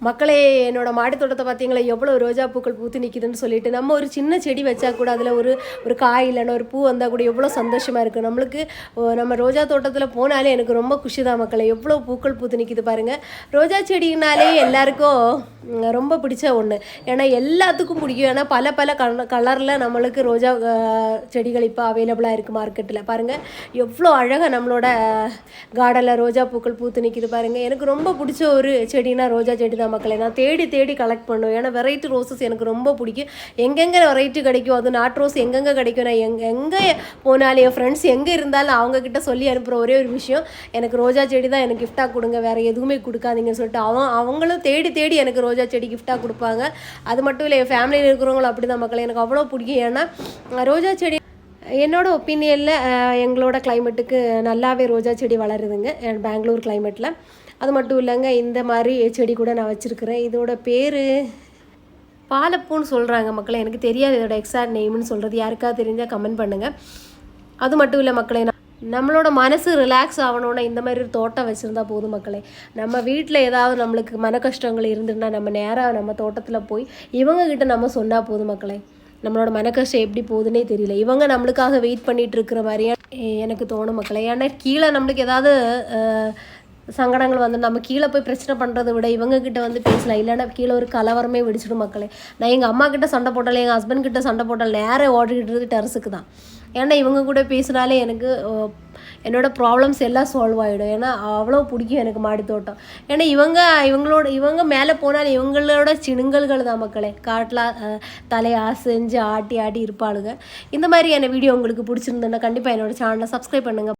மக்களே என்னோடய மாடி தோட்டத்தை பார்த்தீங்களா எவ்வளோ ரோஜா பூக்கள் பூத்து நிற்கிதுன்னு சொல்லிட்டு நம்ம ஒரு சின்ன செடி வச்சா கூட அதில் ஒரு காய் இல்லைன்னா ஒரு பூ வந்தால் கூட எவ்வளோ சந்தோஷமாக இருக்குது நம்மளுக்கு. நம்ம ரோஜா தோட்டத்தில் போனாலே எனக்கு ரொம்ப குஷி தான் மக்களே. எவ்வளோ பூக்கள் பூத்து நிற்கிது பாருங்கள். ரோஜா செடினாலே எல்லாருக்கும் ரொம்ப பிடிச்ச ஒன்று. ஏன்னா எல்லாத்துக்கும் பிடிக்கும். ஏன்னா பல பல கலரில் நம்மளுக்கு ரோஜா செடிகள் இப்போ அவைலபிளாக இருக்குது மார்க்கெட்டில். பாருங்கள் எவ்வளோ அழகாக நம்மளோட கார்டனில் ரோஜா பூக்கள் பூத்து நிற்கிது பாருங்கள். எனக்கு ரொம்ப பிடிச்ச ஒரு செடினா ரோஜா செடி தான் மக்களே. நான் தேடி தேடி கலெக்ட் பண்ணுவேன். ஏன்னா வெரைட்டி ரோஸஸ் எனக்கு ரொம்ப பிடிக்கும். எங்கெங்கே வெரைட்டி கிடைக்கும், அது நாட்டு ரோஸ் எங்கெங்கே கிடைக்கும், நான் எங்கே போனாலும் என் ஃப்ரெண்ட்ஸ் எங்கே இருந்தாலும் அவங்கக்கிட்ட சொல்லி அனுப்புகிற ஒரே ஒரு விஷயம், எனக்கு ரோஜா செடி தான் எனக்கு கிஃப்டாக கொடுங்க, வேறு எதுவுமே கொடுக்காதீங்கன்னு சொல்லிட்டு அவங்களும் தேடி தேடி எனக்கு ரோஜா செடி கிஃப்டாக கொடுப்பாங்க. அது மட்டும் இல்லை, என் ஃபேமிலியில் இருக்கிறவங்களும் அப்படி தான் மக்களே. எனக்கு அவ்வளோ பிடிக்கும். ஏன்னா ரோஜா செடி என்னோடய ஒப்பீனியனில் எங்களோட கிளைமேட்டுக்கு நல்லாவே ரோஜா செடி வளருதுங்க, பெங்களூர் கிளைமேட்டில். அது மட்டும் இல்லைங்க, இந்த மாதிரி செடி கூட நான் வச்சுருக்கிறேன். இதோட பேர் பாலப்பூன்னு சொல்கிறாங்க மக்களே. எனக்கு தெரியாது இதோட எக்ஸாக்ட் நேம்னு சொல்கிறது. யாருக்காவது தெரிஞ்சால் கமெண்ட் பண்ணுங்கள். அது மட்டும் இல்லை மக்களே, நம்மளோட மனசு ரிலாக்ஸ் ஆகணுன்னா இந்த மாதிரி ஒரு தோட்டம் வச்சுருந்தா போதும் மக்களே. நம்ம வீட்டில் ஏதாவது நம்மளுக்கு மன கஷ்டங்கள் இருந்துன்னா நம்ம நேராக நம்ம தோட்டத்தில் போய் இவங்கக்கிட்ட நம்ம சொன்னால் போதும் மக்களே. நம்மளோட மனக்கஷ்டம் எப்படி போகுதுன்னே தெரியல. இவங்க நம்மளுக்காக வெயிட் பண்ணிகிட்டு இருக்கிற மாதிரியே எனக்கு தோணும் மக்களே. ஏன்னா கீழே நம்மளுக்கு ஏதாவது சங்கடங்கள் வந்து நம்ம கீழே போய் பிரச்சனை பண்ணுறதை விட இவங்கக்கிட்ட வந்து பேசலாம். இல்லைன்னா கீழே ஒரு கலவரமே வெடிச்சிடும் மக்களே. நான் எங்கள் அம்மா கிட்ட சண்டை போட்டாலும் எங்கள் ஹஸ்பண்ட் கிட்ட சண்டை போட்டாலும் நேராக ஓடிக்கிட்டு டெரஸுக்கு தான். ஏன்னா இவங்க கூட பேசினாலே எனக்கு என்னோடய ப்ராப்ளம்ஸ் எல்லாம் சால்வ் ஆகிடும். ஏன்னா அவ்வளோ பிடிக்கும் எனக்கு மாடி தோட்டம். ஏன்னா இவங்க மேலே போனாலும் இவங்களோட சிணுங்கல்கள் தான் மக்களே. காட்டில் தலையை அசைஞ்சு ஆட்டி ஆட்டி இருப்பாளுங்க. இந்த மாதிரியான வீடியோ உங்களுக்கு பிடிச்சிருந்தேன்னா கண்டிப்பாக என்னோடய சேனலை சப்ஸ்கிரைப் பண்ணுங்கள்.